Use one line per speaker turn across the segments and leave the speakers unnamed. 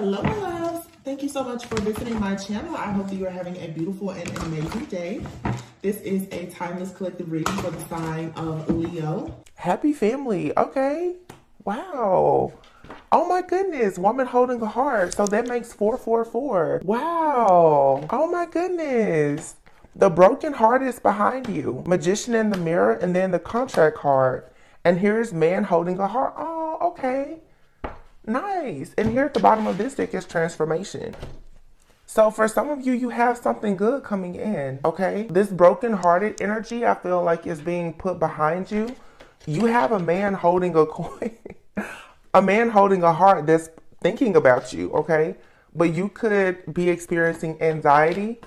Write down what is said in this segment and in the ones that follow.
Hello, my loves. Thank you so much for visiting my channel. I hope that you are having a beautiful and amazing day. This is a timeless collective reading for the sign of Leo. Happy family. Okay. Wow. Oh my goodness. Woman holding a heart. So that makes 444. Wow. Oh my goodness. The broken heart is behind you. Magician in the mirror, and then the contract card. And here's man holding a heart. Oh, okay. Nice. And here at the bottom of this deck is transformation. So for some of you, you have something good coming in, okay? This broken-hearted energy, I feel like, is being put behind you. You have a man holding a coin, a man holding a heart that's thinking about you, okay? But you could be experiencing anxiety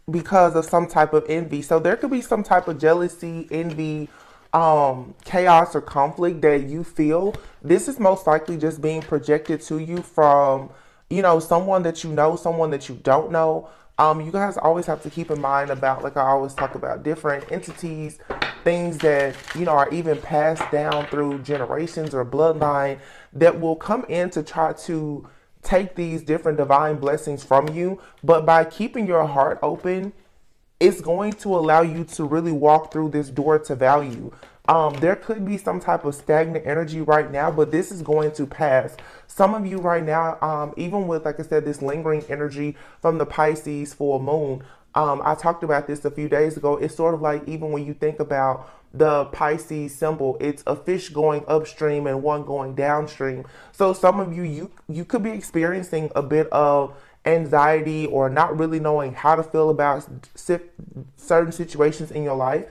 because of some type of envy. So there could be some type of jealousy, envy, chaos or conflict that you feel. This is most likely just being projected to you from, you know, someone that you know, someone that you don't know. You guys always have to keep in mind about, like I always talk about, different entities, things that, you know, are even passed down through generations or bloodline that will come in to try to take these different divine blessings from you. But by keeping your heart open, it's going to allow you to really walk through this door to value. There could be some type of stagnant energy right now, but this is going to pass. Some of you right now, even with, like I said, this lingering energy from the Pisces full moon, I talked about this a few days ago. It's sort of like, even when you think about the Pisces symbol, it's a fish going upstream and one going downstream. So some of you could be experiencing a bit of anxiety or not really knowing how to feel about certain situations in your life.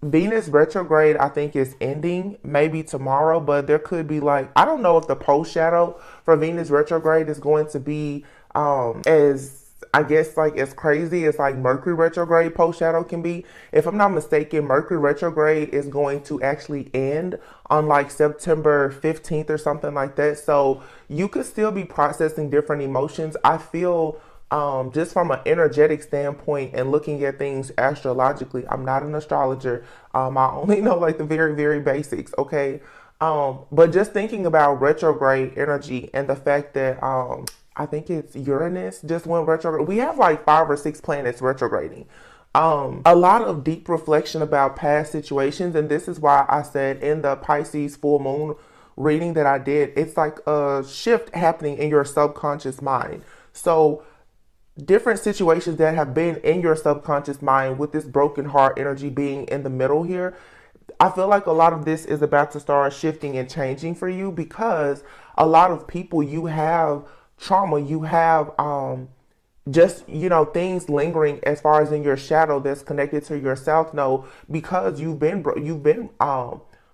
Venus retrograde, I think, is ending maybe tomorrow, but there could be, like, I don't know if the post shadow for Venus retrograde is going to be as, I guess, like, as crazy as like Mercury retrograde post shadow can be. If I'm not mistaken, Mercury retrograde is going to actually end on like September 15th or something like that. So you could still be processing different emotions. I feel just from an energetic standpoint and looking at things astrologically, I'm not an astrologer. I only know like the very, very basics. Okay. But just thinking about retrograde energy and the fact that, I think it's Uranus just went retrograde. We have like 5 or 6 planets retrograding. A lot of deep reflection about past situations. And this is why I said in the Pisces full moon reading that I did, it's like a shift happening in your subconscious mind. So different situations that have been in your subconscious mind, with this broken heart energy being in the middle here, I feel like a lot of this is about to start shifting and changing for you, because a lot of people, you have trauma, you have just, you know, things lingering as far as in your shadow that's connected to your south node, because you've been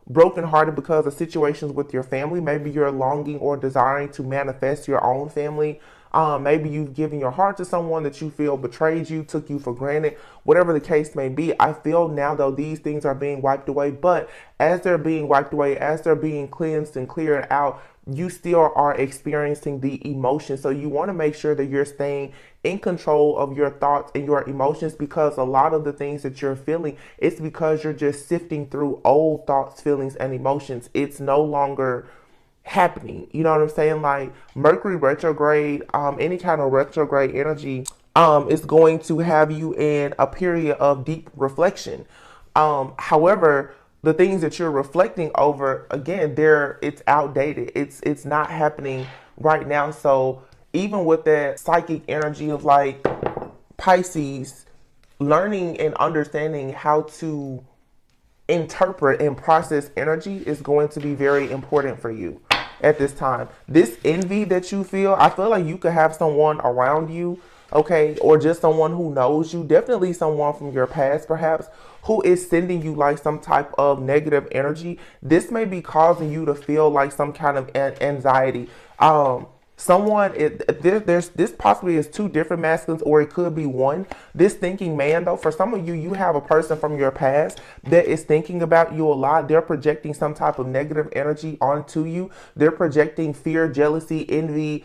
brokenhearted because of situations with your family. Maybe you're longing or desiring to manifest your own family. Maybe you've given your heart to someone that you feel betrayed you, took you for granted, whatever the case may be. I feel now, though, these things are being wiped away, but as they're being wiped away, as they're being cleansed and cleared out, you still are experiencing the emotion. So you want to make sure that you're staying in control of your thoughts and your emotions, because a lot of the things that you're feeling, it's because you're just sifting through old thoughts, feelings, and emotions. It's no longer happening. You know what I'm saying? Like Mercury retrograde, any kind of retrograde energy, is going to have you in a period of deep reflection. However, the things that you're reflecting over, again, it's outdated. It's not happening right now. So even with that psychic energy of like Pisces, learning and understanding how to interpret and process energy is going to be very important for you at this time. This envy that you feel, I feel like you could have someone around you, okay, or just someone who knows you, definitely someone from your past perhaps, who is sending you like some type of negative energy. This may be causing you to feel like some kind of anxiety. This possibly is 2 different masculines, or it could be one. This thinking man, though, for some of you, you have a person from your past that is thinking about you a lot. They're projecting some type of negative energy onto you. They're projecting fear, jealousy, envy,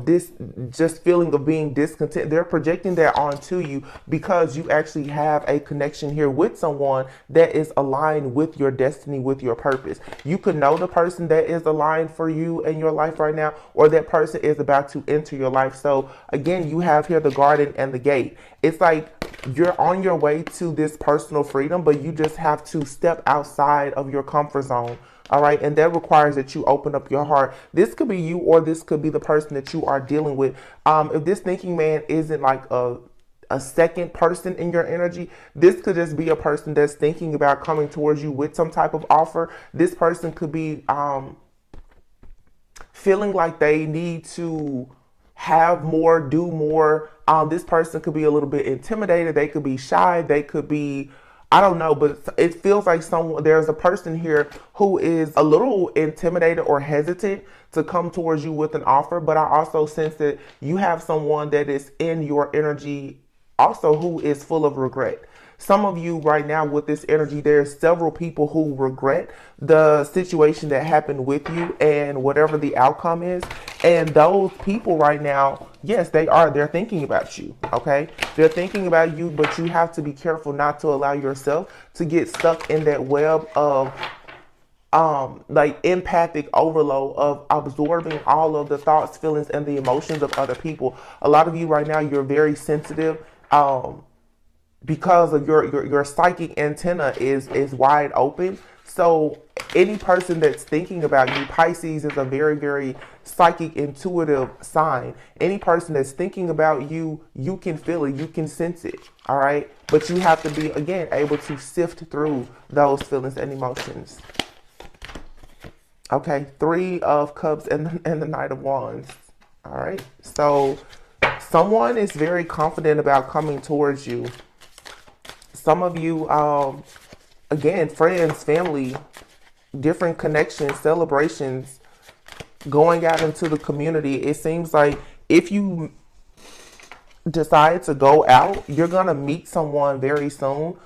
this just feeling of being discontent. They're projecting that onto you because you actually have a connection here with someone that is aligned with your destiny, with your purpose. You could know the person that is aligned for you in your life right now, or that person is about to enter your life. So again, you have here the garden and the gate. It's like you're on your way to this personal freedom, but you just have to step outside of your comfort zone. All right. And that requires that you open up your heart. This could be you, or this could be the person that you are dealing with. If this thinking man isn't like a second person in your energy, this could just be a person that's thinking about coming towards you with some type of offer. This person could be feeling like they need to have more, do more. This person could be a little bit intimidated. They could be shy. They could be, I don't know, but it feels like there's a person here who is a little intimidated or hesitant to come towards you with an offer. But I also sense that you have someone that is in your energy also who is full of regret. Some of you right now with this energy, there's several people who regret the situation that happened with you and whatever the outcome is. And those people right now, yes, they're thinking about you. Okay. They're thinking about you, but you have to be careful not to allow yourself to get stuck in that web of like empathic overload of absorbing all of the thoughts, feelings, and the emotions of other people. A lot of you right now, you're very sensitive. Because of your psychic antenna is wide open. So any person that's thinking about you, Pisces is a very, very psychic, intuitive sign. Any person that's thinking about you, you can feel it, you can sense it. All right. But you have to be, again, able to sift through those feelings and emotions. Okay. 3 of Cups and the Knight of Wands. All right. So someone is very confident about coming towards you. Some of you, again, friends, family, different connections, celebrations, going out into the community. It seems like if you decide to go out, you're going to meet someone very soon.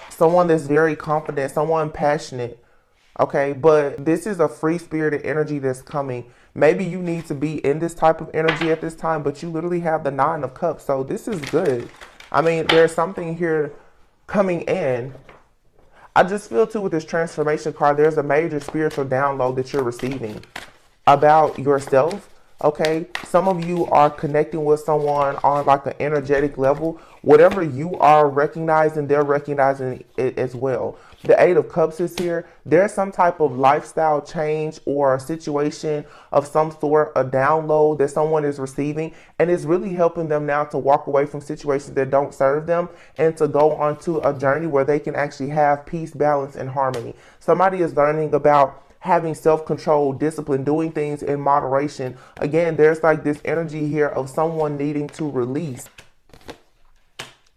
Someone that's very confident, someone passionate. Okay, but this is a free-spirited energy that's coming. Maybe you need to be in this type of energy at this time, but you literally have the 9 of Cups. So this is good. I mean, there's something here coming in. I just feel too with this transformation card, there's a major spiritual download that you're receiving about yourself. Okay. Some of you are connecting with someone on like an energetic level. Whatever you are recognizing, they're recognizing it as well. The 8 of Cups is here. There's some type of lifestyle change or a situation of some sort, a download that someone is receiving, and it's really helping them now to walk away from situations that don't serve them and to go onto a journey where they can actually have peace, balance, and harmony. Somebody is learning about having self-control, discipline, doing things in moderation. Again, there's like this energy here of someone needing to release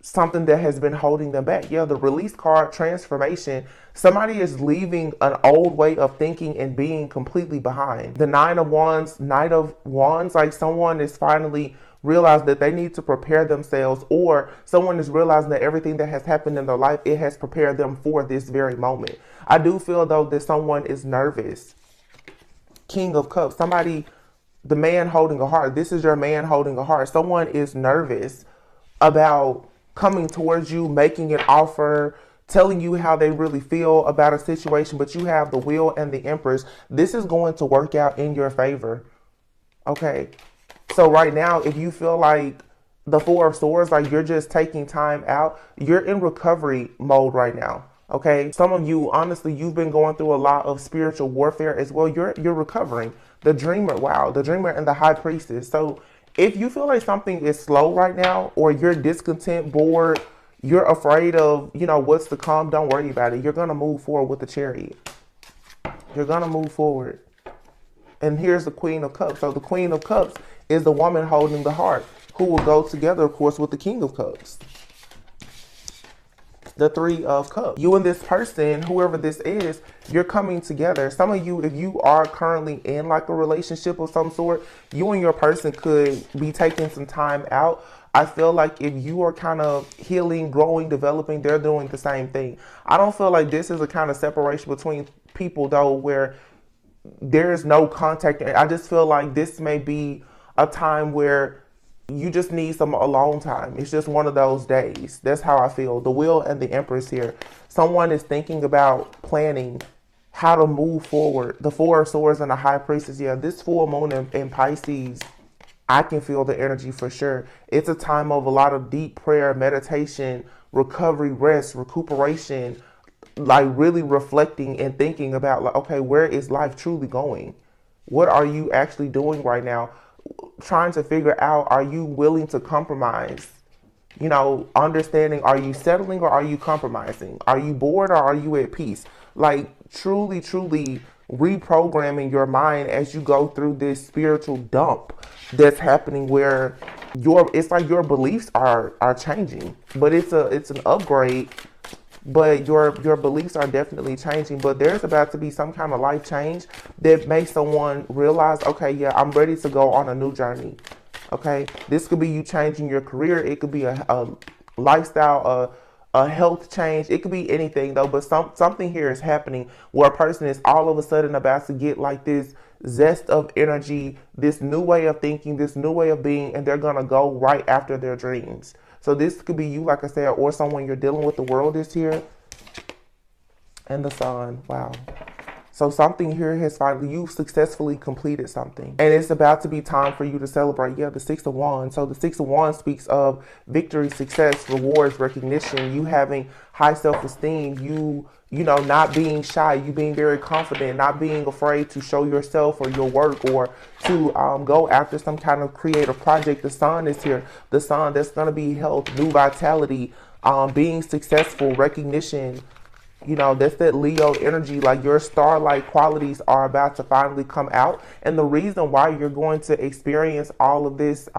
something that has been holding them back. Yeah, the release card, transformation. Somebody is leaving an old way of thinking and being completely behind. The 9 of Wands, Knight of Wands, like someone is finally realized that they need to prepare themselves, or someone is realizing that everything that has happened in their life, it has prepared them for this very moment. I do feel though that someone is nervous. King of Cups, somebody, the man holding a heart. This is your man holding a heart. Someone is nervous about coming towards you, making an offer, telling you how they really feel about a situation, but you have the Wheel and the Empress. This is going to work out in your favor. Okay. So right now, if you feel like the 4 of Swords, like you're just taking time out, you're in recovery mode right now. Okay. Some of you, honestly, you've been going through a lot of spiritual warfare as well. You're recovering. The Dreamer, wow, the Dreamer and the High Priestess. So if you feel like something is slow right now, or you're discontent, bored, you're afraid of, what's to come, don't worry about it. You're going to move forward with the Chariot. You're going to move forward. And here's the Queen of Cups. So the Queen of Cups is the woman holding the heart, who will go together, of course, with the King of Cups. The 3 of Cups. You and this person, whoever this is, you're coming together. Some of you, if you are currently in like a relationship of some sort, you and your person could be taking some time out. I feel like if you are kind of healing, growing, developing, they're doing the same thing. I don't feel like this is a kind of separation between people though, where there's no contact. I just feel like this may be a time where you just need some alone time. It's just one of those days. That's how I feel. The Wheel and the Empress here. Someone is thinking about planning how to move forward. The Four of Swords and the High Priestess. Yeah, this full moon in Pisces, I can feel the energy for sure. It's a time of a lot of deep prayer, meditation, recovery, rest, recuperation, like really reflecting and thinking about, like, okay, where is life truly going? What are you actually doing right now? Trying to figure out, are you willing to compromise? You know, understanding, are you settling or are you compromising? Are you bored or are you at peace? Like truly, truly reprogramming your mind as you go through this spiritual dump that's happening, where it's like your beliefs are changing, but it's an upgrade, but your beliefs are definitely changing. But there's about to be some kind of life change that makes someone realize, okay, yeah, I'm ready to go on a new journey. Okay, this could be you changing your career. It could be a lifestyle, a health change. It could be anything though, but something here is happening where a person is all of a sudden about to get like this zest of energy, this new way of thinking, this new way of being, and they're gonna go right after their dreams. So this could be you, like I said, or someone you're dealing with. The World is here, and the Sun. Wow. So something here has finally, you've successfully completed something. And it's about to be time for you to celebrate. Yeah, the Six of Wands. So the Six of Wands speaks of victory, success, rewards, recognition, you having high self-esteem, you know, not being shy, you being very confident, not being afraid to show yourself or your work, or to go after some kind of creative project. The Sun is here. The Sun, that's going to be health, new vitality, being successful, recognition. You know, that's that Leo energy. Like your star-like qualities are about to finally come out. And the reason why you're going to experience all of this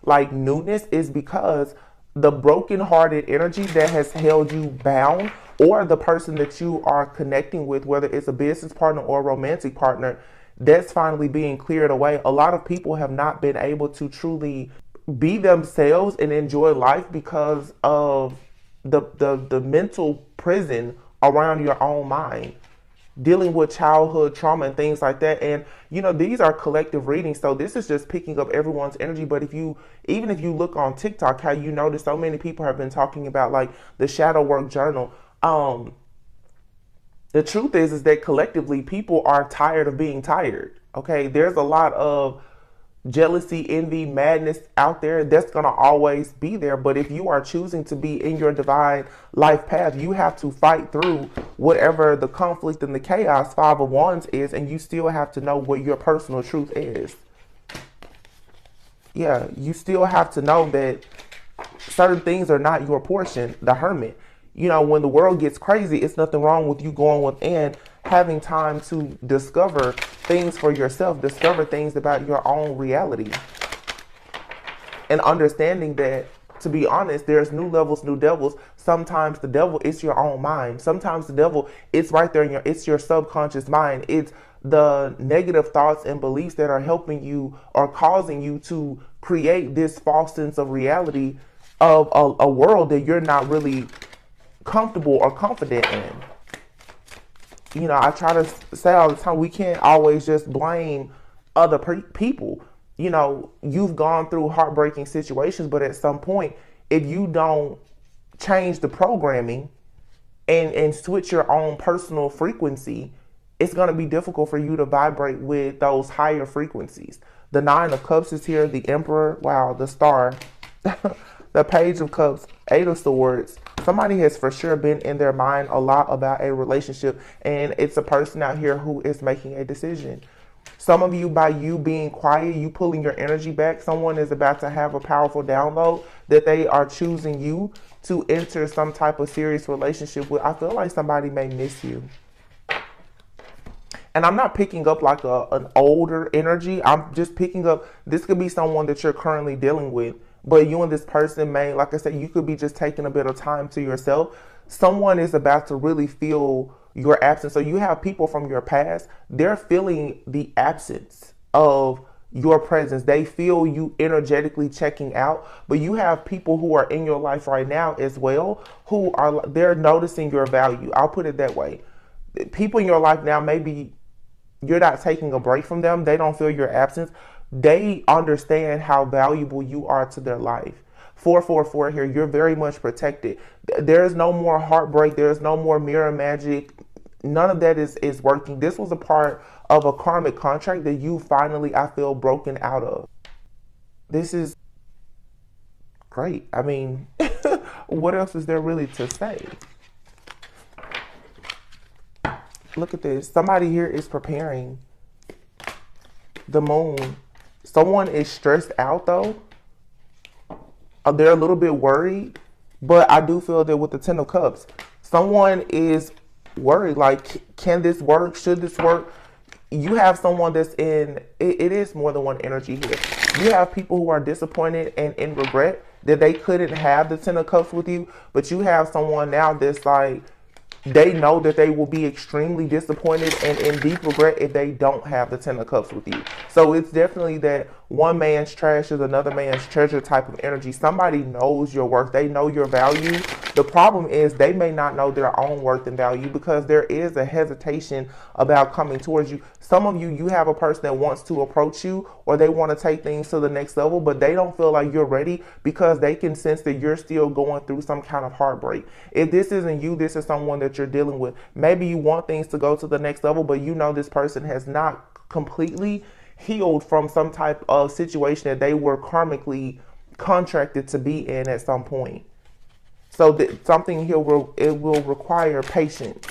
like newness is because the broken-hearted energy that has held you bound, or the person that you are connecting with, whether it's a business partner or a romantic partner, that's finally being cleared away. A lot of people have not been able to truly be themselves and enjoy life because of the mental prison around your own mind, dealing with childhood trauma and things like that. And you know, these are collective readings, so this is just picking up everyone's energy. But even if you look on TikTok, how you notice so many people have been talking about like the shadow work journal. The truth is that collectively people are tired of being tired. Okay, there's a lot of jealousy, envy, madness out there. That's going to always be there. But if you are choosing to be in your divine life path, you have to fight through whatever the conflict and the chaos Five of Wands is, and you still have to know what your personal truth is. Yeah, you still have to know that certain things are not your portion. The Hermit. You know, when the world gets crazy, it's nothing wrong with you going within, having time to discover things for yourself, discover things about your own reality, and understanding that, to be honest, there's new levels, new devils. Sometimes the devil is your own mind. Sometimes the devil, it's right there in it's your subconscious mind. It's the negative thoughts and beliefs that are helping you or causing you to create this false sense of reality of a world that you're not really comfortable or confident in. You know, I try to say all the time, we can't always just blame other people. You know, you've gone through heartbreaking situations, but at some point, if you don't change the programming and switch your own personal frequency, it's going to be difficult for you to vibrate with those higher frequencies. The Nine of Cups is here, the Emperor, wow, the Star, the Page of Cups, Eight of Swords. Somebody has for sure been in their mind a lot about a relationship, and it's a person out here who is making a decision. Some of you, by you being quiet, you pulling your energy back, someone is about to have a powerful download that they are choosing you to enter some type of serious relationship with. I feel like somebody may miss you. And I'm not picking up like an older energy. I'm just picking up, this could be someone that you're currently dealing with. But you and this person may, like I said, you could be just taking a bit of time to yourself. Someone is about to really feel your absence. So you have people from your past, they're feeling the absence of your presence. They feel you energetically checking out. But you have people who are in your life right now as well, who they're noticing your value. I'll put it that way. People in your life now may be you're not taking a break from them. They don't feel your absence. They understand how valuable you are to their life. 444 here, you're very much protected. There is no more heartbreak. There is no more mirror magic. None of that is working. This was a part of a karmic contract that you finally, I feel, broken out of. This is great. I mean, what else is there really to say? Look at this. Somebody here is preparing. The moon. Someone is stressed out though. They're a little bit worried, but I do feel that with the Ten of Cups, someone is worried. Like, can this work? Should this work? You have someone that's in, it is more than one energy here. You have people who are disappointed and in regret that they couldn't have the Ten of Cups with you, but you have someone now that's like, they know that they will be extremely disappointed and in deep regret if they don't have the Ten of Cups with you. So it's definitely that one man's trash is another man's treasure type of energy. Somebody knows your worth. They know your value. The problem is they may not know their own worth and value because there is a hesitation about coming towards you. Some of you, you have a person that wants to approach you or they want to take things to the next level, but they don't feel like you're ready because they can sense that you're still going through some kind of heartbreak. If this isn't you, this is someone that you're dealing with. Maybe you want things to go to the next level, but you know this person has not completely healed from some type of situation that they were karmically contracted to be in at some point. So that something here will require patience.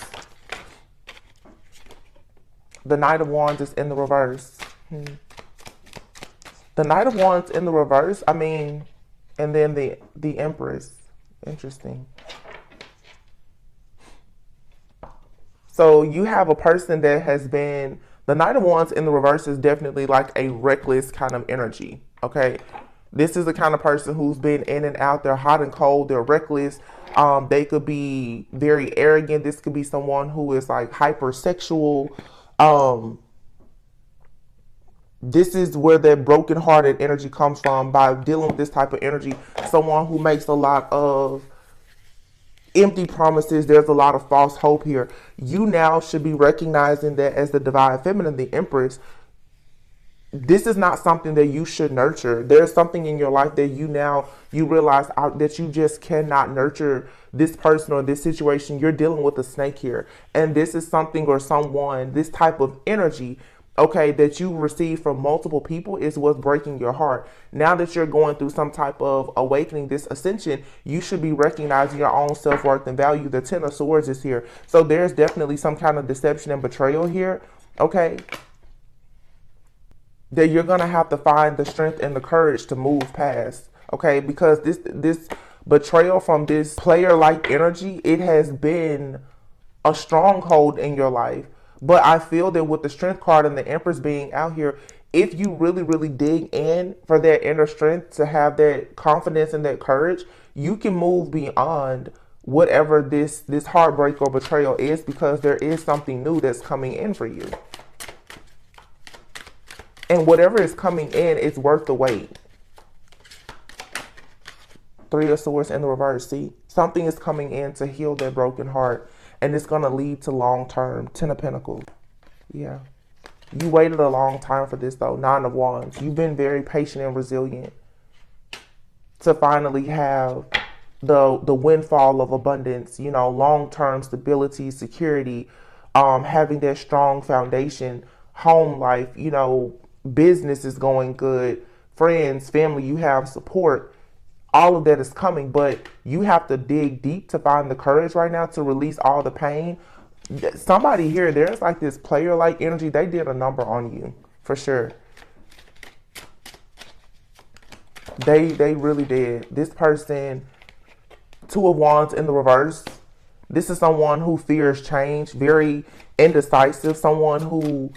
The Knight of Wands is in the reverse. The Knight of Wands in the reverse, I mean, and then the Empress. Interesting. So you have a person that has been, the Knight of Wands in the reverse is definitely like a reckless kind of energy, okay? This is the kind of person who's been in and out. They're hot and cold. They're reckless. They could be very arrogant. This could be someone who is like hypersexual. This is where that broken-hearted energy comes from by dealing with this type of energy. Someone who makes a lot of empty promises. There's a lot of false hope here. You now should be recognizing that as the divine feminine, the Empress, this is not something that you should nurture. There's something in your life that you realize that you just cannot nurture this person or this situation. You're dealing with a snake here. And this is something or someone, this type of energy, okay, that you receive from multiple people is what's breaking your heart. Now that you're going through some type of awakening, this ascension, you should be recognizing your own self-worth and value. The Ten of Swords is here. So there's definitely some kind of deception and betrayal here, okay, that you're going to have to find the strength and the courage to move past, okay? Because this betrayal from this player-like energy, it has been a stronghold in your life. But I feel that with the Strength card and the Empress being out here, if you really, really dig in for that inner strength, to have that confidence and that courage, you can move beyond whatever this heartbreak or betrayal is, because there is something new that's coming in for you. And whatever is coming in, it's worth the wait. Three of Swords in the reverse. See, something is coming in to heal that broken heart. And it's going to lead to long-term. Ten of Pentacles. Yeah. You waited a long time for this, though. Nine of Wands. You've been very patient and resilient to finally have the windfall of abundance. You know, long-term stability, security, having that strong foundation, home life, you know, business is going good, friends, family, you have support. All of that is coming, but you have to dig deep to find the courage right now to release all the pain. Somebody here, there's like this player-like energy. They did a number on you, for sure. They really did. This person, Two of Wands in the reverse. This is someone who fears change, very indecisive, someone who,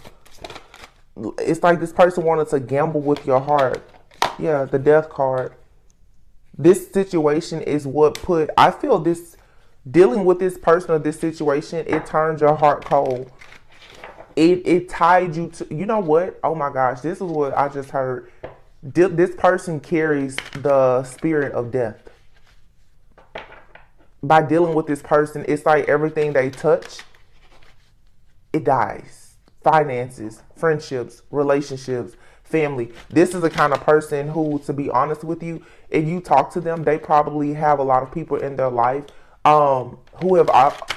it's like this person wanted to gamble with your heart. Yeah, the Death card. This situation is what put, I feel this, dealing with this person or this situation, it turned your heart cold. It tied you to, you know what? Oh my gosh, this is what I just heard. This person carries the spirit of death. By dealing with this person, it's like everything they touch, it dies. finances, friendships, relationships, family. This is the kind of person who, to be honest with you, if you talk to them, they probably have a lot of people in their life who have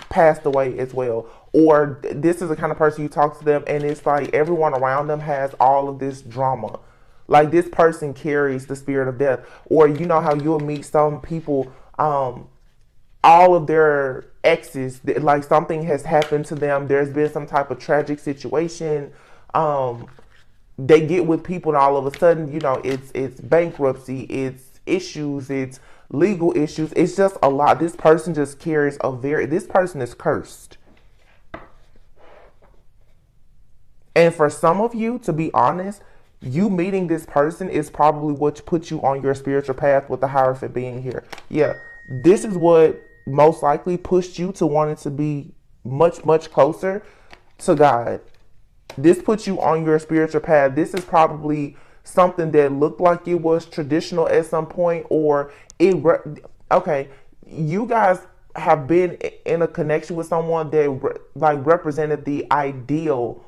passed away as well. Or this is the kind of person you talk to them and it's like everyone around them has all of this drama. Like this person carries the spirit of death. Or you know how you'll meet some people, all of their exes, like something has happened to them. There's been some type of tragic situation. They get with people and all of a sudden, you know, it's bankruptcy, it's issues, it's legal issues. It's just a lot. This person just carries this person is cursed. And for some of you, to be honest, you meeting this person is probably what put you on your spiritual path with the Hierophant being here. Yeah, this is what most likely pushed you to wanting to be much, much closer to God. This puts you on your spiritual path. This is probably something that looked like it was traditional at some point, or okay, you guys have been in a connection with someone that like represented the ideal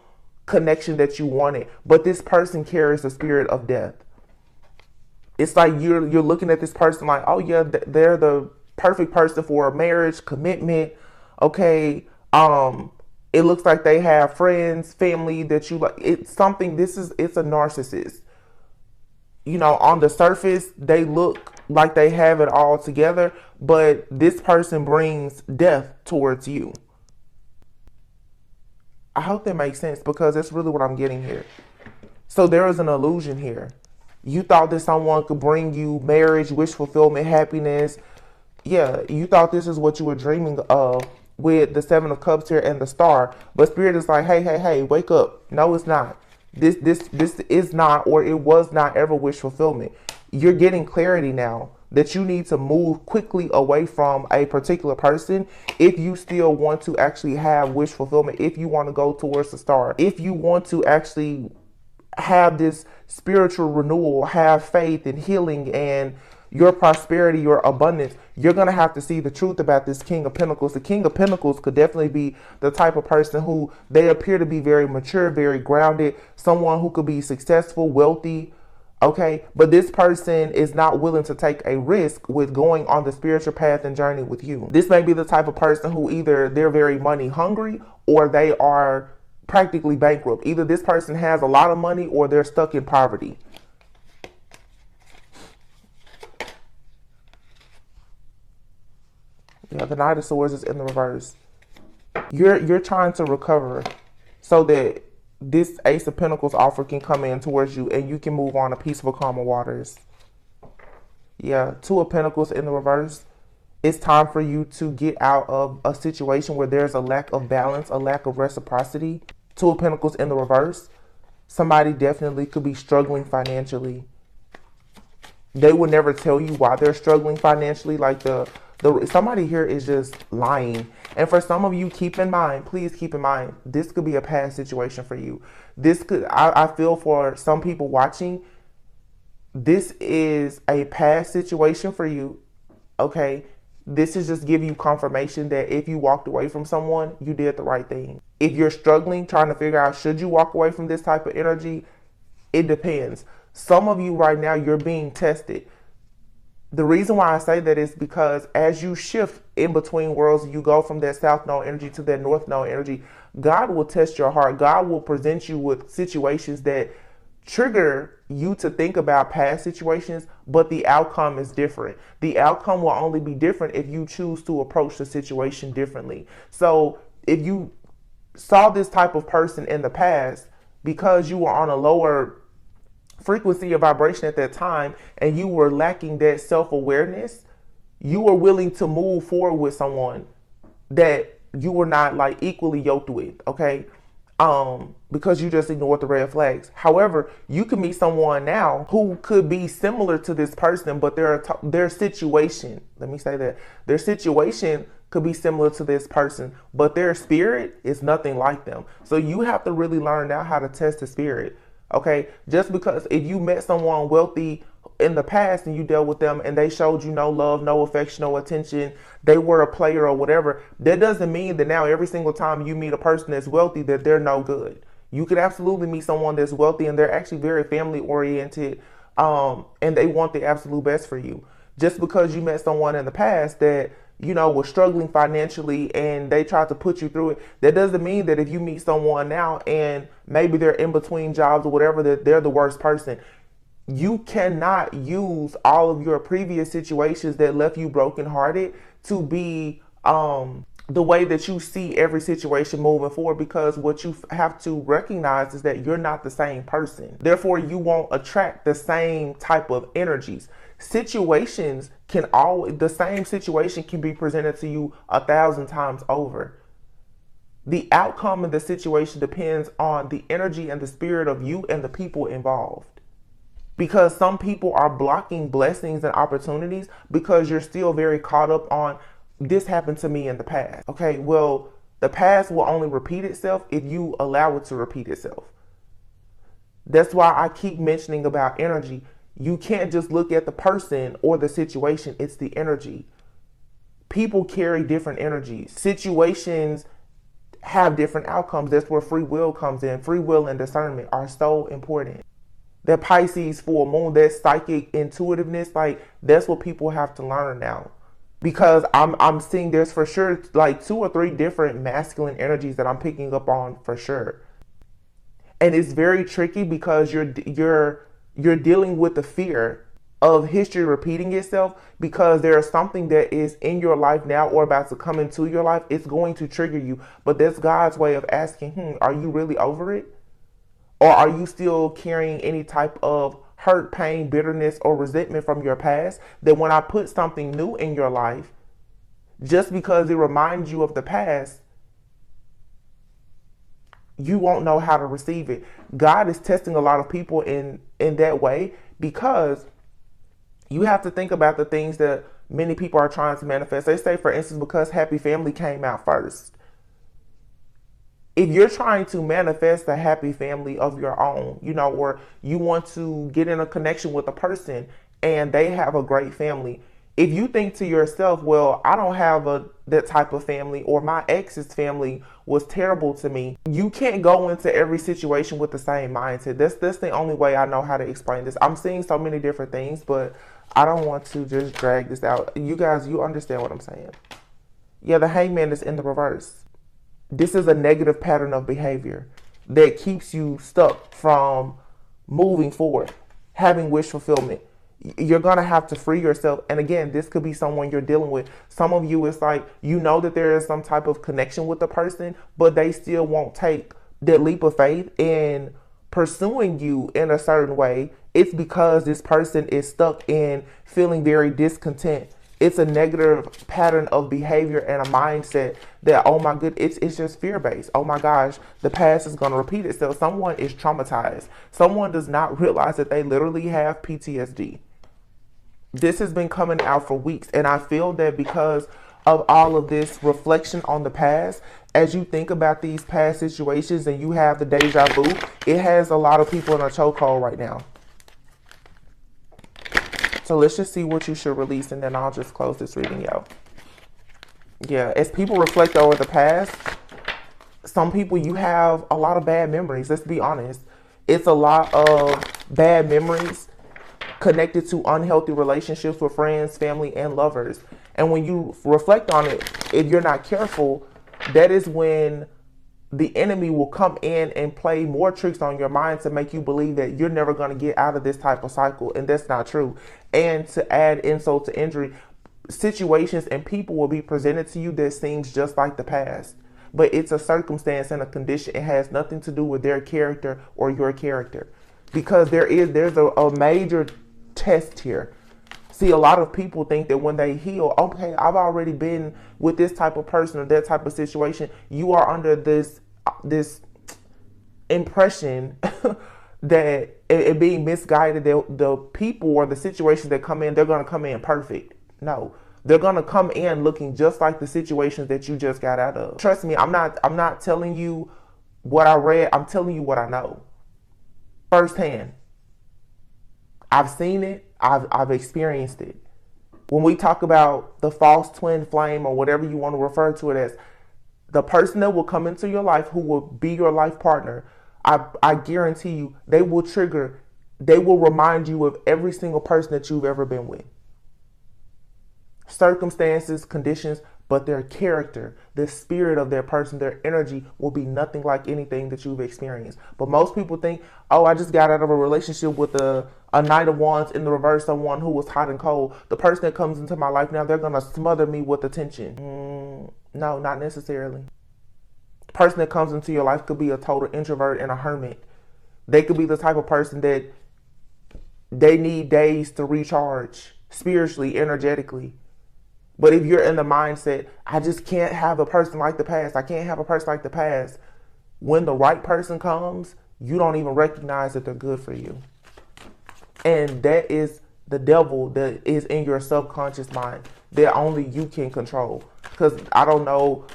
connection that you wanted, but this person carries the spirit of death. It's like you're looking at this person like, oh yeah, they're the perfect person for a marriage, commitment. Okay, it looks like they have friends, family that you like. It's something. It's a narcissist. You know, on the surface they look like they have it all together, but this person brings death towards you. I hope that makes sense because that's really what I'm getting here. So there is an illusion here. You thought that someone could bring you marriage, wish fulfillment, happiness. Yeah, you thought this is what you were dreaming of with the Seven of Cups here and the Star. But Spirit is like, hey, wake up. No, it's not. This is not, or it was not ever wish fulfillment. You're getting clarity now that you need to move quickly away from a particular person if you still want to actually have wish fulfillment, if you want to go towards the star, if you want to actually have this spiritual renewal, have faith and healing and your prosperity, your abundance. You're going to have to see the truth about this King of Pentacles. The King of Pentacles could definitely be the type of person who they appear to be very mature, very grounded, someone who could be successful, wealthy. Okay, but this person is not willing to take a risk with going on the spiritual path and journey with you. This may be the type of person who either they're very money hungry or they are practically bankrupt. Either this person has a lot of money or they're stuck in poverty. Yeah, the Knight of Swords is in the reverse. You're trying to recover so that this Ace of Pentacles offer can come in towards you and you can move on to peaceful, calmer waters. Yeah, Two of Pentacles in the reverse. It's time for you to get out of a situation where there's a lack of balance, a lack of reciprocity. Two of Pentacles in the reverse. Somebody definitely could be struggling financially. They will never tell you why they're struggling financially. Like somebody here is just lying. And for some of you, keep in mind, please keep in mind, this could be a past situation for you. This could, I feel for some people watching, this is a past situation for you. Okay. This is just giving you confirmation that if you walked away from someone, you did the right thing. If you're struggling, trying to figure out, should you walk away from this type of energy? It depends. Some of you right now, you're being tested. The reason why I say that is because as you shift in between worlds, you go from that South Node energy to that North Node energy, God will test your heart. God will present you with situations that trigger you to think about past situations, but the outcome is different. The outcome will only be different if you choose to approach the situation differently. So if you saw this type of person in the past because you were on a lower frequency of vibration at that time and you were lacking that self-awareness, you were willing to move forward with someone that you were not like equally yoked with, okay? Because you just ignored the red flags. However, you can meet someone now who could be similar to this person, but their situation, let me say that, their situation could be similar to this person, but their spirit is nothing like them. So you have to really learn now how to test the spirit. Okay, just because if you met someone wealthy in the past and you dealt with them and they showed you no love, no affection, no attention, they were a player or whatever, that doesn't mean that now every single time you meet a person that's wealthy that they're no good. You could absolutely meet someone that's wealthy and they're actually very family oriented, and they want the absolute best for you. Just because you met someone in the past that, was struggling financially and they tried to put you through it, that doesn't mean that if you meet someone now and maybe they're in between jobs or whatever, that they're the worst person. You cannot use all of your previous situations that left you brokenhearted to be the way that you see every situation moving forward, because what you have to recognize is that you're not the same person. Therefore, you won't attract the same type of energies. The same situation can be presented to you 1,000 times over. The outcome of the situation depends on the energy and the spirit of you and the people involved. Because some people are blocking blessings and opportunities because you're still very caught up on, this happened to me in the past. Okay, well, the past will only repeat itself if you allow it to repeat itself. That's why I keep mentioning about energy. You can't just look at the person or the situation, it's the energy. People carry different energies. Situations have different outcomes. That's where free will comes in. Free will and discernment are so important. That Pisces full moon, that psychic intuitiveness, like that's what people have to learn now. Because I'm seeing there's for sure like 2 or 3 different masculine energies that I'm picking up on for sure. And it's very tricky because you're dealing with the fear of history repeating itself, because there's something that is in your life now or about to come into your life. It's going to trigger you, but that's God's way of asking, are you really over it? Or are you still carrying any type of hurt, pain, bitterness, or resentment from your past, that when I put something new in your life, just because it reminds you of the past, you won't know how to receive it. God is testing a lot of people in that way, because you have to think about the things that many people are trying to manifest. They say, for instance, because Happy Family came out first. If you're trying to manifest a happy family of your own, or you want to get in a connection with a person and they have a great family, if you think to yourself, well, I don't have that type of family, or my ex's family was terrible to me, you can't go into every situation with the same mindset. That's the only way I know how to explain this. I'm seeing so many different things, but I don't want to just drag this out. You guys, you understand what I'm saying. Yeah, the Hangman is in the reverse. This is a negative pattern of behavior that keeps you stuck from moving forward, having wish fulfillment. You're going to have to free yourself. And again, this could be someone you're dealing with. Some of you, it's like, that there is some type of connection with the person, but they still won't take that leap of faith in pursuing you in a certain way. It's because this person is stuck in feeling very discontent. It's a negative pattern of behavior and a mindset that, oh my goodness, it's just fear-based. Oh my gosh, the past is going to repeat itself. Someone is traumatized. Someone does not realize that they literally have PTSD. This has been coming out for weeks, and I feel that because of all of this reflection on the past, as you think about these past situations and you have the deja vu, it has a lot of people in a chokehold right now. So let's just see what you should release, and then I'll just close this reading out. Yeah, as people reflect over the past, some people, you have a lot of bad memories. Let's be honest. It's a lot of bad memories connected to unhealthy relationships with friends, family, and lovers. And when you reflect on it, if you're not careful, that is when the enemy will come in and play more tricks on your mind to make you believe that you're never going to get out of this type of cycle. And that's not true. And to add insult to injury, situations and people will be presented to you that seems just like the past. But it's a circumstance and a condition. It has nothing to do with their character or your character. Because there's a major test here. See, a lot of people think that when they heal, okay, I've already been with this type of person or that type of situation. You are under this impression that it being misguided, that the people or the situations that come in, they're going to come in perfect. No, they're going to come in looking just like the situations that you just got out of. Trust me, I'm not telling you what I read. I'm telling you what I know firsthand. I've seen it. I've experienced it. When we talk about the false twin flame, or whatever you want to refer to it as, the person that will come into your life who will be your life partner, I guarantee you they will remind you of every single person that you've ever been with. Circumstances, conditions, but their character, the spirit of their person, their energy will be nothing like anything that you've experienced. But most people think, oh, I just got out of a relationship with a Knight of Wands in the reverse, someone who was hot and cold. The person that comes into my life now, they're going to smother me with attention. No, not necessarily. The person that comes into your life could be a total introvert and a hermit. They could be the type of person that they need days to recharge spiritually, energetically. But if you're in the mindset, I just can't have a person like the past. I can't have a person like the past. When the right person comes, you don't even recognize that they're good for you. And that is the devil that is in your subconscious mind that only you can control. Because I don't know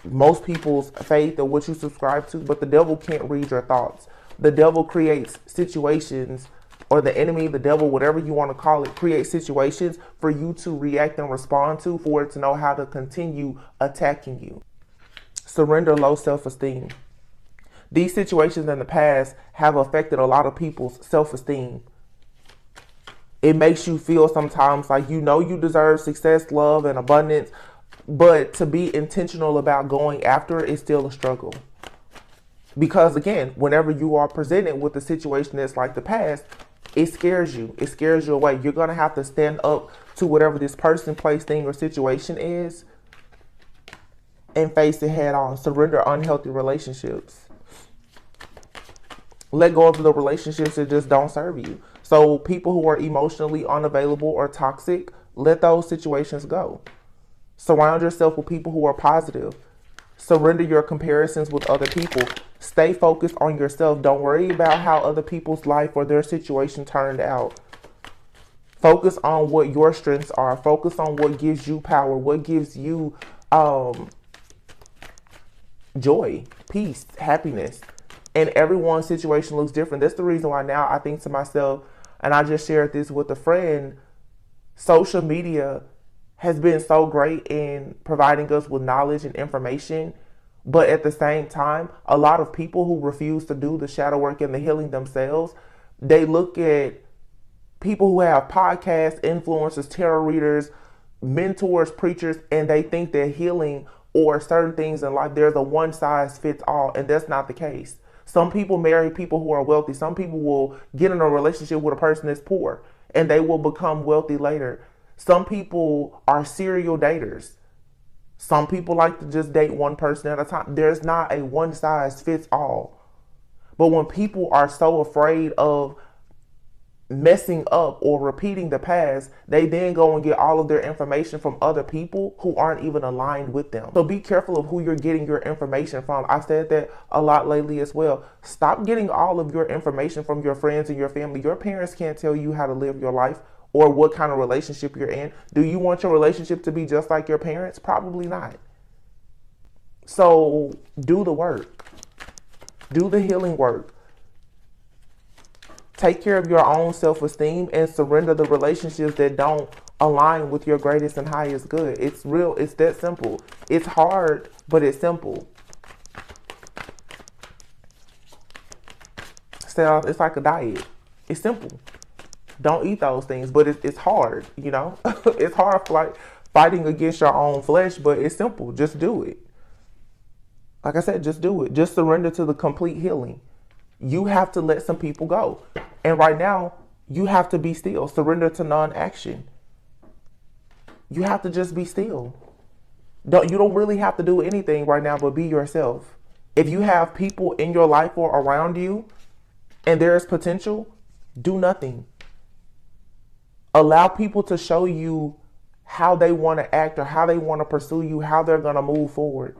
most people's faith or what you subscribe to, but the devil can't read your thoughts. The devil creates situations, or the enemy, the devil, whatever you want to call it, creates situations for you to react and respond to, for it to know how to continue attacking you. Surrender, low self-esteem. These situations in the past have affected a lot of people's self-esteem. It makes you feel sometimes like you know you deserve success, love, and abundance, but to be intentional about going after it is still a struggle. Because again, whenever you are presented with a situation that's like the past, it scares you. It scares you away. You're going to have to stand up to whatever this person, place, thing, or situation is and face it head on. Surrender unhealthy relationships. Let go of the relationships that just don't serve you. So people who are emotionally unavailable or toxic, let those situations go. Surround yourself with people who are positive. Surrender your comparisons with other people. Stay focused on yourself. Don't worry about how other people's life or their situation turned out. Focus on what your strengths are. Focus on what gives you power, what gives you joy, peace, happiness. And everyone's situation looks different. That's the reason why now I think to myself, and I just shared this with a friend, social media has been so great in providing us with knowledge and information. But at the same time, a lot of people who refuse to do the shadow work and the healing themselves, they look at people who have podcasts, influencers, tarot readers, mentors, preachers, and they think that healing or certain things in life, there's a one size fits all. And that's not the case. Some people marry people who are wealthy. Some people will get in a relationship with a person that's poor and they will become wealthy later. Some people are serial daters. Some people like to just date one person at a time. There's not a one size fits all. But when people are so afraid of messing up or repeating the past, they then go and get all of their information from other people who aren't even aligned with them. So be careful of who you're getting your information from. I've said that a lot lately as well. Stop getting all of your information from your friends and your family. Your parents can't tell you how to live your life or what kind of relationship you're in. Do you want your relationship to be just like your parents? Probably not. So do the work. Do the healing work. Take care of your own self-esteem and surrender the relationships that don't align with your greatest and highest good. It's real. It's that simple. It's hard, but it's simple. So it's like a diet. It's simple. Don't eat those things, but it's hard, you know. It's hard like fighting against your own flesh, but it's simple. Just do it. Like I said, just do it. Just surrender to the complete healing. You have to let some people go. And right now, you have to be still. Surrender to non-action. You have to just be still. You don't really have to do anything right now but be yourself. If you have people in your life or around you and there is potential, do nothing. Allow people to show you how they want to act or how they want to pursue you, how they're going to move forward.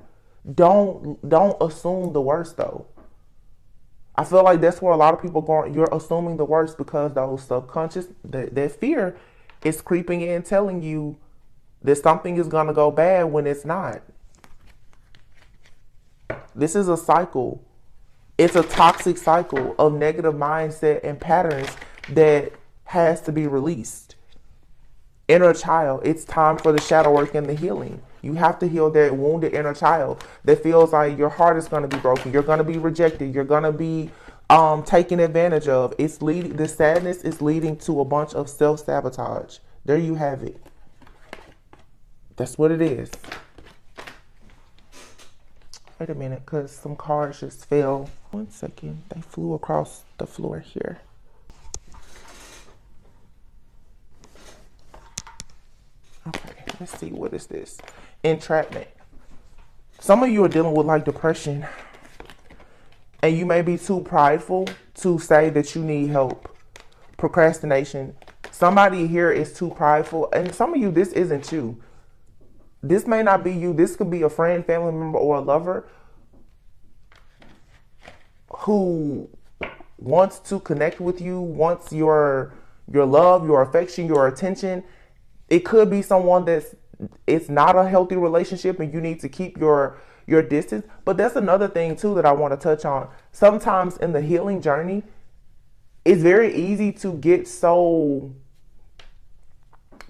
Don't assume the worst though. I feel like that's where a lot of people you're assuming the worst because those subconscious, that fear is creeping in telling you that something is going to go bad when it's not. This is a cycle. It's a toxic cycle of negative mindset and patterns that has to be released. Inner child, it's time for the shadow work and the healing. You have to heal that wounded inner child that feels like your heart is going to be broken. You're going to be rejected. You're going to be taken advantage of. It's leading. The sadness is leading to a bunch of self-sabotage. There you have it. That's what it is. Wait a minute, because some cards just fell. 1 second. They flew across the floor here. Okay, let's see. What is this? Entrapment. Some of you are dealing with like depression, and you may be too prideful to say that you need help. Procrastination. Somebody here is too prideful, and some of you, this isn't you. This may not be you. This could be a friend, family member, or a lover who wants to connect with you, wants your love, your affection, your attention. It could be someone it's not a healthy relationship and you need to keep your distance. But that's another thing too that I want to touch on. Sometimes in the healing journey, it's very easy to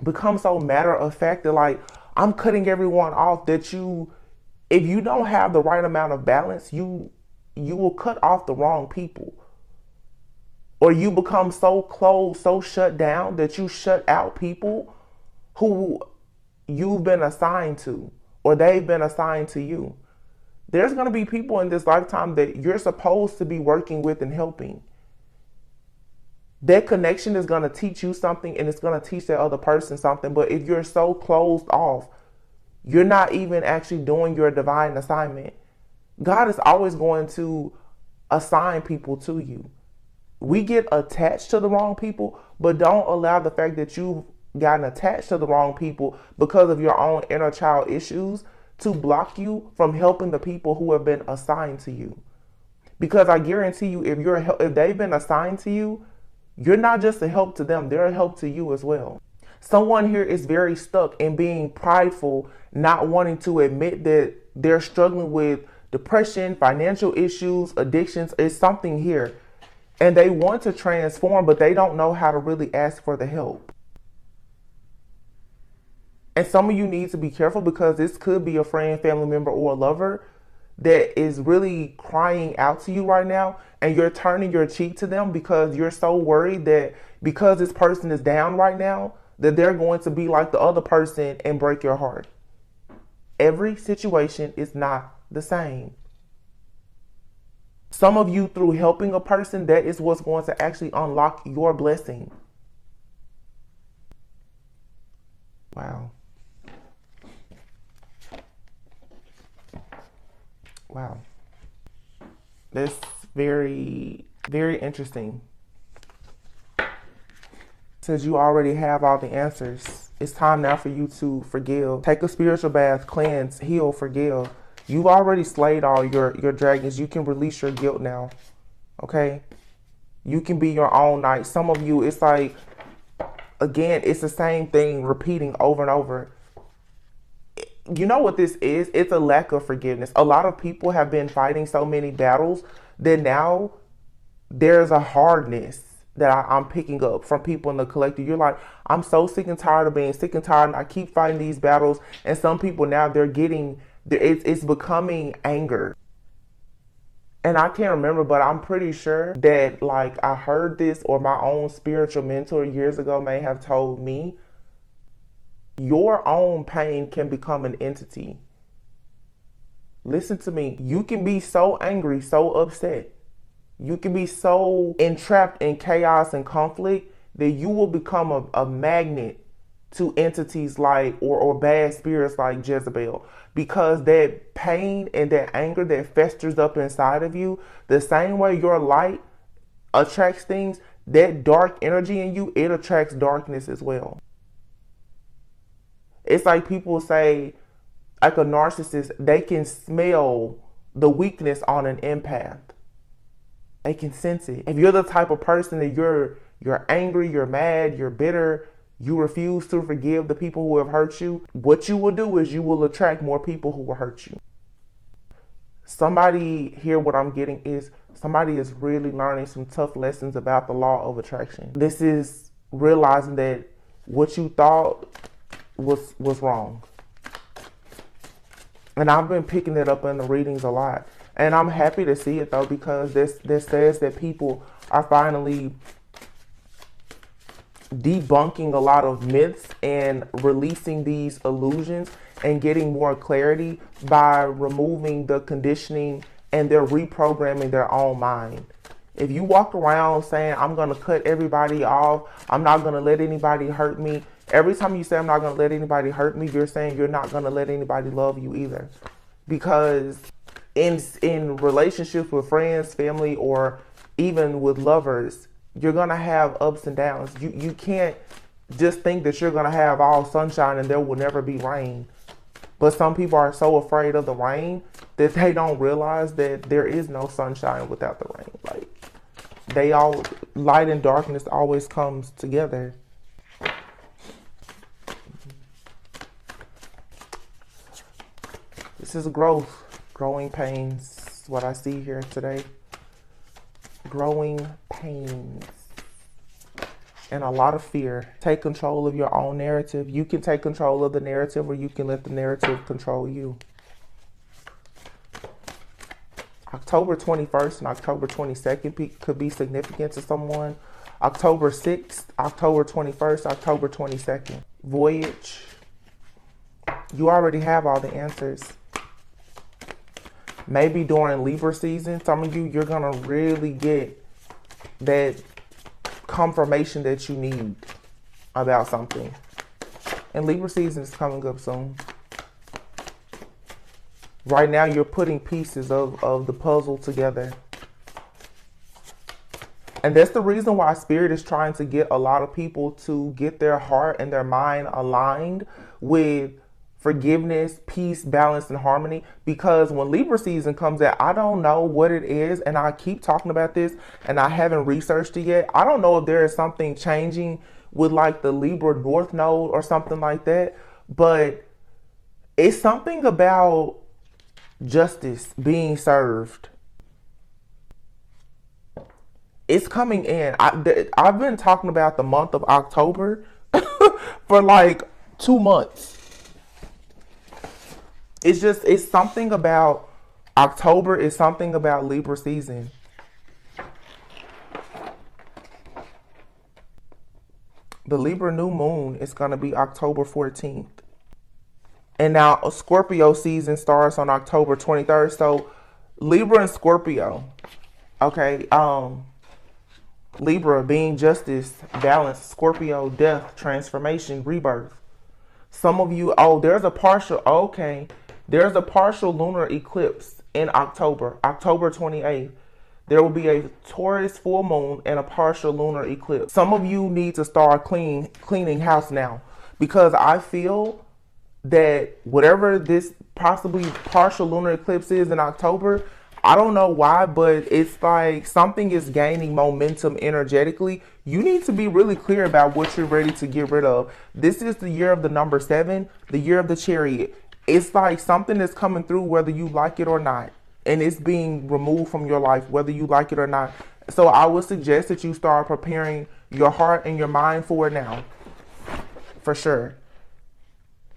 become so matter of fact that like, I'm cutting everyone off, that if you don't have the right amount of balance, you will cut off the wrong people. Or you become so closed, so shut down that you shut out people who you've been assigned to, or they've been assigned to you. There's going to be people in this lifetime that you're supposed to be working with and helping. That connection is going to teach you something, and it's going to teach that other person something. But if you're so closed off, you're not even actually doing your divine assignment. God is always going to assign people to you. We get attached to the wrong people, but don't allow the fact that you've gotten attached to the wrong people because of your own inner child issues to block you from helping the people who have been assigned to you. Because I guarantee you, if they've been assigned to you, you're not just a help to them, they're a help to you as well. Someone here is very stuck in being prideful, not wanting to admit that they're struggling with depression, financial issues, addictions. It's something here. And they want to transform, but they don't know how to really ask for the help. And some of you need to be careful, because this could be a friend, family member, or a lover that is really crying out to you right now, and you're turning your cheek to them because you're so worried that because this person is down right now, that they're going to be like the other person and break your heart. Every situation is not the same. Some of you, through helping a person, that is what's going to actually unlock your blessing. Wow. Wow. That's very, very interesting. Since you already have all the answers, it's time now for you to forgive. Take a spiritual bath, cleanse, heal, forgive. You've already slayed all your dragons. You can release your guilt now. Okay? You can be your own knight. Some of you, it's like, again, it's the same thing repeating over and over. You know what this is? It's a lack of forgiveness. A lot of people have been fighting so many battles that now there's a hardness that I'm picking up from people in the collective. You're like, I'm so sick and tired of being sick and tired, and I keep fighting these battles. And some people now, it's becoming anger. And I can't remember, but I'm pretty sure that like I heard this, or my own spiritual mentor years ago may have told me, your own pain can become an entity. Listen to me. You can be so angry, so upset. You can be so entrapped in chaos and conflict that you will become a magnet to entities like, or bad spirits like Jezebel. Because that pain and that anger that festers up inside of you, the same way your light attracts things, that dark energy in you, it attracts darkness as well. It's like people say, like a narcissist, they can smell the weakness on an empath. They can sense it. If you're the type of person that you're angry, you're mad, you're bitter, you refuse to forgive the people who have hurt you, what you will do is you will attract more people who will hurt you. Somebody here, what I'm getting is somebody is really learning some tough lessons about the law of attraction. This is realizing that what you thought was wrong. And I've been picking it up in the readings a lot. And I'm happy to see it though, because this says that people are finally debunking a lot of myths and releasing these illusions and getting more clarity by removing the conditioning, and they're reprogramming their own mind. If you walk around saying, I'm going to cut everybody off, I'm not going to let anybody hurt me. Every time you say, I'm not going to let anybody hurt me, you're saying you're not going to let anybody love you either. Because in relationships with friends, family, or even with lovers, you're going to have ups and downs. You can't just think that you're going to have all sunshine and there will never be rain. But some people are so afraid of the rain that they don't realize that there is no sunshine without the rain. Like, light and darkness always comes together. This is growing pains, what I see here today. Growing pains and a lot of fear. Take control of your own narrative. You can take control of the narrative, or you can let the narrative control you. October 21st and October 22nd could be significant to someone. October 6th, October 21st, October 22nd. Voyage. You already have all the answers. Maybe during Libra season, some of you, you're going to really get that confirmation that you need about something. And Libra season is coming up soon. Right now, you're putting pieces of the puzzle together. And that's the reason why Spirit is trying to get a lot of people to get their heart and their mind aligned with forgiveness, peace, balance, and harmony. Because when Libra season comes out, I don't know what it is, and I keep talking about this, and I haven't researched it yet. I don't know if there is something changing with like the Libra North Node or something like that, but it's something about justice being served. It's coming in. I've been talking about the month of October for like 2 months. It's something about October. It's something about Libra season. The Libra new moon is going to be October 14th. And now Scorpio season starts on October 23rd. So Libra and Scorpio. Okay. Libra being justice, balance, Scorpio, death, transformation, rebirth. Some of you, there's a partial lunar eclipse in October 28th. There will be a Taurus full moon and a partial lunar eclipse. Some of you need to start cleaning house now, because I feel that whatever this possibly partial lunar eclipse is in October, I don't know why, but it's like something is gaining momentum energetically. You need to be really clear about what you're ready to get rid of. This is the year of the number 7, the year of the Chariot. It's like something is coming through whether you like it or not. And it's being removed from your life whether you like it or not. So I would suggest that you start preparing your heart and your mind for it now. For sure.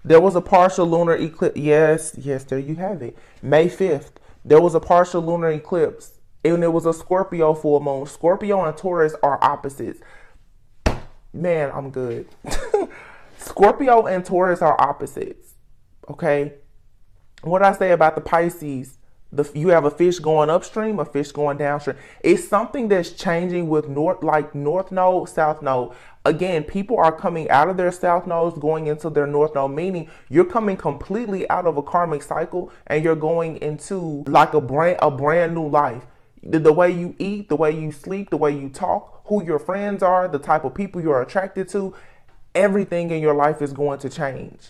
There was a partial lunar eclipse. Yes, there you have it. May 5th. There was a partial lunar eclipse, and it was a Scorpio full moon. Scorpio and Taurus are opposites. Man, I'm good. Scorpio and Taurus are opposites. Okay? What I say about the Pisces, you have a fish going upstream, a fish going downstream. It's something that's changing with north node, south node. Again, people are coming out of their south nodes, going into their north node, meaning you're coming completely out of a karmic cycle and you're going into like a brand new life. The way you eat, the way you sleep, the way you talk, who your friends are, the type of people you're attracted to, everything in your life is going to change.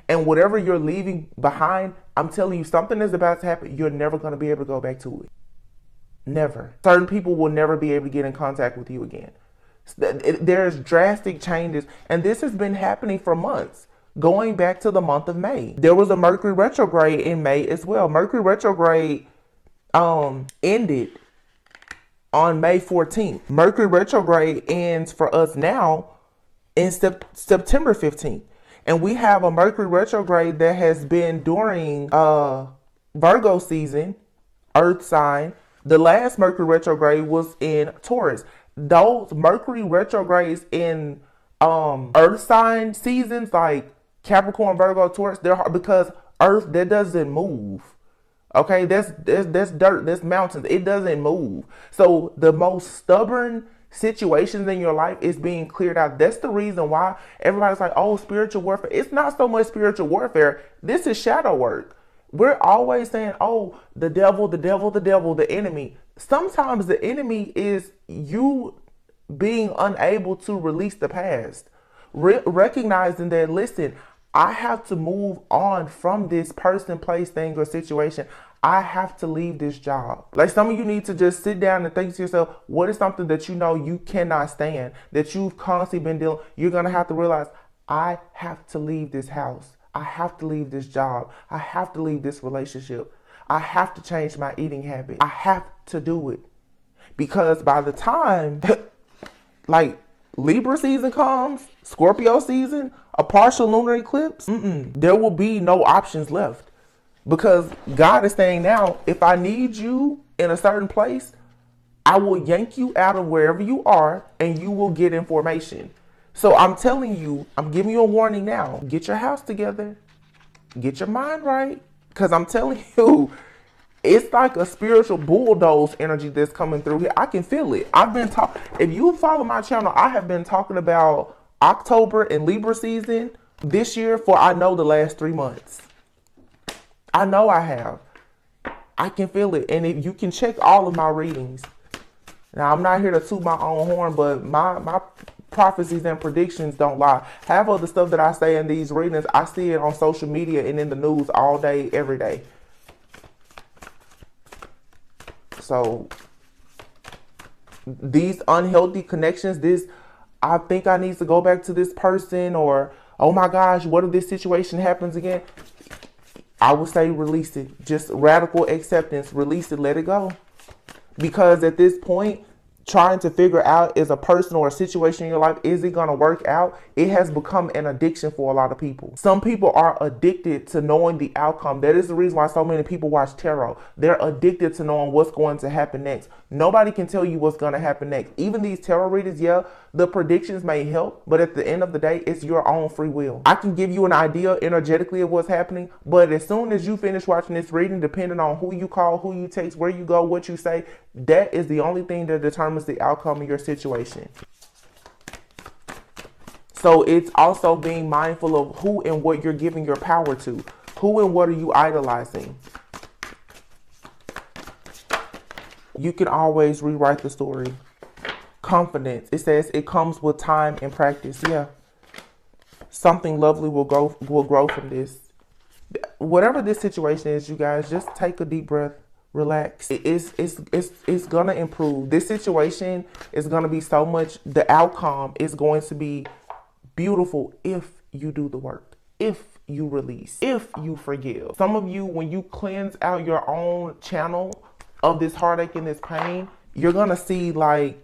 And whatever you're leaving behind, I'm telling you, something is about to happen. You're never going to be able to go back to it. Never. Certain people will never be able to get in contact with you again. There's drastic changes, and this has been happening for months, going back to the month of May. There was a Mercury retrograde in May as well. Mercury retrograde ended on May 14th. Mercury retrograde ends for us now in September 15th. And we have a Mercury retrograde that has been during Virgo season, Earth sign. The last Mercury retrograde was in Taurus. Those Mercury retrogrades in Earth sign seasons like Capricorn, Virgo, Taurus, they're hard because Earth, that doesn't move. Okay, that's dirt, that's mountains. It doesn't move. So the most stubborn situations in your life is being cleared out. That's the reason why everybody's like, oh, spiritual warfare. It's not so much spiritual warfare. This is shadow work. We're always saying, oh, the devil, the devil, the devil, the enemy. Sometimes the enemy is you being unable to release the past. Recognizing that, listen, I have to move on from this person, place, thing, or situation. I have to leave this job. Like some of you need to just sit down and think to yourself, what is something that you know you cannot stand, that you've constantly been dealing? You're going to have to realize, I have to leave this house. I have to leave this job. I have to leave this relationship. I have to change my eating habit. I have to do it. Because by the time like Libra season comes, Scorpio season, a partial lunar eclipse, there will be no options left. Because God is saying now, if I need you in a certain place, I will yank you out of wherever you are and you will get information. So I'm telling you, I'm giving you a warning now. Get your house together. Get your mind right. Because I'm telling you, it's like a spiritual bulldoze energy that's coming through here. I can feel it. I've been talking. If you follow my channel, I have been talking about October and Libra season this year for, I know, the last 3 months. I know I have. I can feel it. And if you can check all of my readings. Now, I'm not here to toot my own horn, but my prophecies and predictions don't lie. Half of the stuff that I say in these readings, I see it on social media and in the news all day, every day. So these unhealthy connections, I think I need to go back to this person, or, oh my gosh, what if this situation happens again? I would say release it. Just radical acceptance. Release it. Let it go. Because at this point, trying to figure out, is a person or a situation in your life, is it going to work out? It has become an addiction for a lot of people. Some people are addicted to knowing the outcome. That is the reason why so many people watch tarot. They're addicted to knowing what's going to happen next. Nobody can tell you what's going to happen next. Even these tarot readers, yeah, the predictions may help, but at the end of the day, it's your own free will. I can give you an idea energetically of what's happening, but as soon as you finish watching this reading, depending on who you call, who you text, where you go, what you say, that is the only thing that determines the outcome of your situation. So it's also being mindful of who and what you're giving your power to. Who and what are you idolizing? You can always rewrite the story. Confidence. It says it comes with time and practice. Yeah. Something lovely will grow from this. Whatever this situation is, you guys, just take a deep breath. Relax. It's gonna improve. This situation is gonna be so much. The outcome is going to be beautiful if you do the work, if you release, if you forgive. Some of you, when you cleanse out your own channel of this heartache and this pain, you're gonna see, like,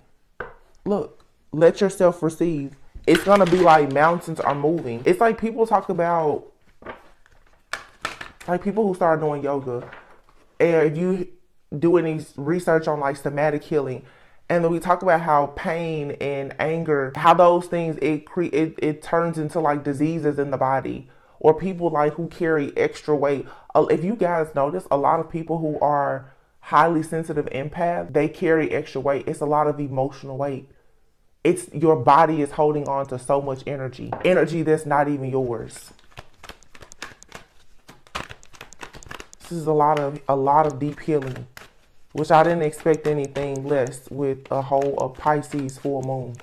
look, let yourself receive. It's gonna be like mountains are moving. It's like people talk about, like people who start doing yoga. And if you do any research on like somatic healing, and then we talk about how pain and anger, how those things, it turns into like diseases in the body, or people like who carry extra weight. If you guys notice, a lot of people who are highly sensitive empath, they carry extra weight. It's a lot of emotional weight. It's your body is holding on to so much energy that's not even yours. This is a lot of deep healing, which I didn't expect anything less with a Pisces full moon,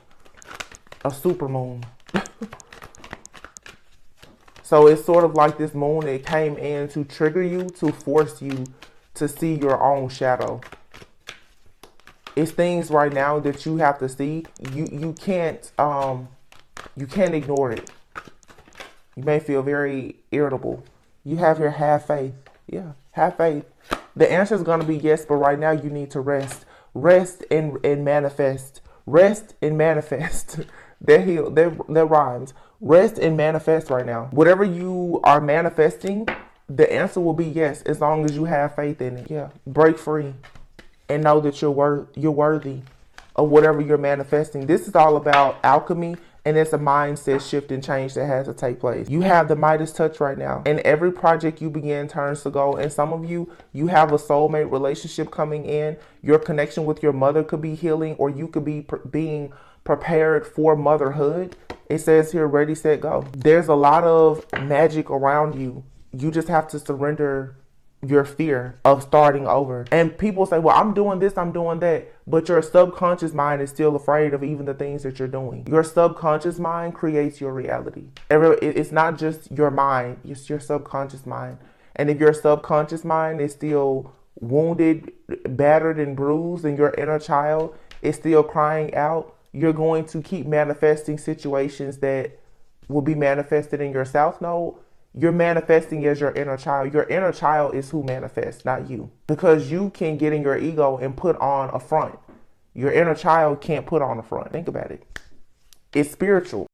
a super moon. So it's sort of like this moon, it came in to trigger you, to force you to see your own shadow. It's things right now that you have to see. You can't ignore it. You may feel very irritable. You have your have faith. Yeah, have faith. The answer is going to be yes, but right now you need to rest. Rest and manifest. Rest and manifest. That rhymes. Rest and manifest right now. Whatever you are manifesting, the answer will be yes, as long as you have faith in it. Yeah. Break free and know that you're worthy of whatever you're manifesting. This is all about alchemy, and it's a mindset shift and change that has to take place. You have the Midas touch right now, and every project you begin turns to gold. And some of you have a soulmate relationship coming in. Your connection with your mother could be healing, or you could be being prepared for motherhood. It says here, ready, set, go. There's a lot of magic around you. You just have to surrender your fear of starting over. And people say, well, I'm doing this, I'm doing that. But your subconscious mind is still afraid of even the things that you're doing. Your subconscious mind creates your reality. It's not just your mind, it's your subconscious mind. And if your subconscious mind is still wounded, battered, and bruised, and your inner child is still crying out, you're going to keep manifesting situations that will be manifested in your South Node. You're manifesting as your inner child. Your inner child is who manifests, not you. Because you can get in your ego and put on a front. Your inner child can't put on a front. Think about it. It's spiritual.